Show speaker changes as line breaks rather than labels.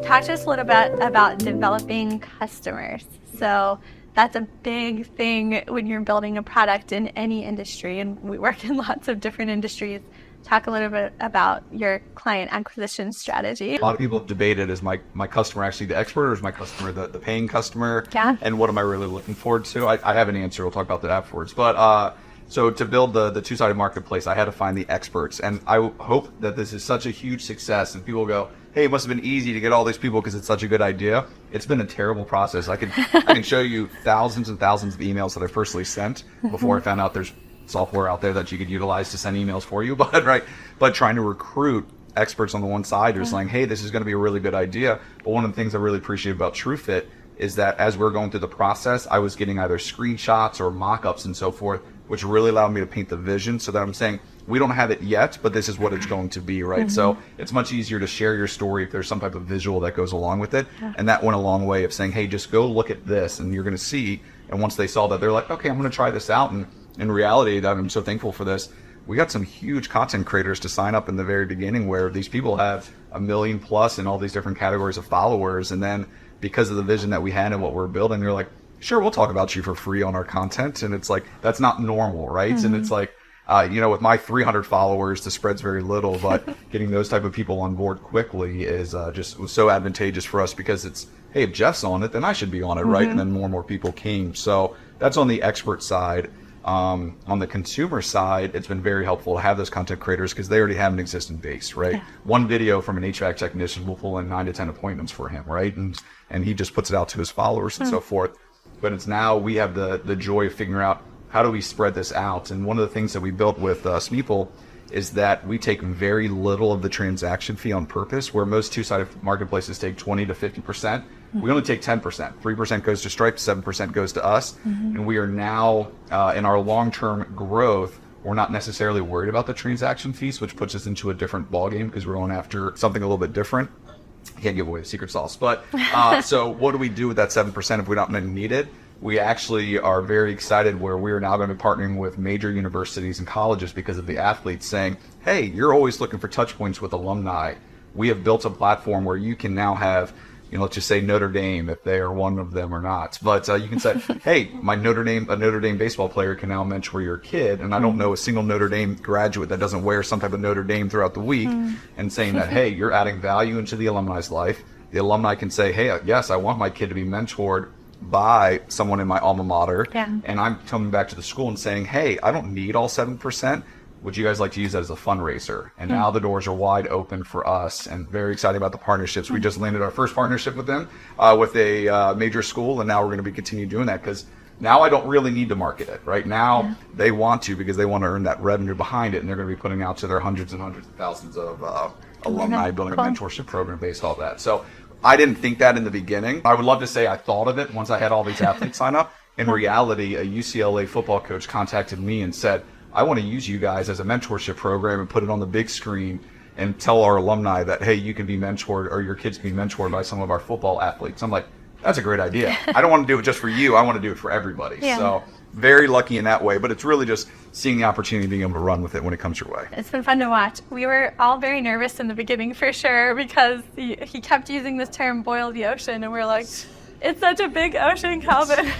Talk to us a little bit about developing customers. So that's a big thing when you're building a product in any industry, and we work in lots of different industries. Talk a little bit about your client acquisition strategy.
A lot of people have debated, is my customer actually the expert, or is my customer the paying customer?
Yeah.
And what am I really looking forward to? I have an answer. We'll talk about that afterwards. But so to build the two-sided marketplace, I had to find the experts. And I hope that this is such a huge success and people go, hey, it must have been easy to get all these people because it's such a good idea. It's been a terrible process. I can show you thousands and thousands of emails that I personally sent before I found out there's software out there that you could utilize to send emails for you. But trying to recruit experts on the one side who's saying, hey, this is going to be a really good idea. But one of the things I really appreciate about Truefit is that as we're going through the process, I was getting either screenshots or mock-ups and so forth, which really allowed me to paint the vision so that I'm saying, we don't have it yet, but this is what it's going to be, right? So it's much easier to share your story if there's some type of visual that goes along with it. And that went a long way of saying, hey, just go look at this and you're going to see. And once they saw that, they're like, okay, I'm going to try this out. And in reality, that I'm so thankful for this. We got some huge content creators to sign up in the very beginning where these people have 1 million plus in all these different categories of followers. And then because of the vision that we had and what we're building, they're like, sure, we'll talk about you for free on our content. And it's like, that's not normal, right? And it's like, with my 300 followers, the spread's very little, but getting those type of people on board quickly is was so advantageous for us because it's, hey, if Jeff's on it, then I should be on it, right? And then more and more people came. So that's on the expert side. On the consumer side, it's been very helpful to have those content creators because they already have an existing base, right? Yeah. One video from an HVAC technician will pull in 9 to 10 appointments for him, right? And he just puts it out to his followers and so forth. But it's now we have the joy of figuring out how do we spread this out. And one of the things that we built with Smeeple is that we take very little of the transaction fee on purpose, where most two-sided marketplaces take 20 to 50%. We only take 10%. 3% goes to Stripe, 7% goes to us. And we are now, in our long-term growth, we're not necessarily worried about the transaction fees, which puts us into a different ballgame because we're going after something a little bit different. I can't give away the secret sauce. But so what do we do with that 7% if we don't need it? We actually are very excited where we are now going to be partnering with major universities and colleges because of the athletes saying, hey, you're always looking for touch points with alumni. We have built a platform where you can now have, let's just say Notre Dame, if they are one of them or not. But you can say, hey, a Notre Dame baseball player can now mentor your kid. And I don't know a single Notre Dame graduate that doesn't wear some type of Notre Dame throughout the week and saying that, hey, you're adding value into the alumni's life. The alumni can say, hey, yes, I want my kid to be mentored by someone in my alma mater. And I'm coming back to the school and saying, hey, I don't need all 7%. Would you guys like to use that as a fundraiser? And now the doors are wide open for us and very excited about the partnerships. We just landed our first partnership with them with a major school. And now we're going to be continuing doing that because now I don't really need to market it. Right now they want to because they want to earn that revenue behind it. And they're going to be putting out to their hundreds and hundreds of thousands of alumni building a mentorship program based off that. So I didn't think that in the beginning. I would love to say I thought of it once I had all these athletes sign up. In reality, a UCLA football coach contacted me and said, I want to use you guys as a mentorship program and put it on the big screen and tell our alumni that, hey, you can be mentored or your kids can be mentored by some of our football athletes. I'm like, that's a great idea. I don't want to do it just for you. I want to do it for everybody. So very lucky in that way, but it's really just seeing the opportunity, being able to run with it when it comes your way.
It's been fun to watch. We were all very nervous in the beginning for sure because he kept using this term, boil the ocean, and we're like, it's such a big ocean, Calvin.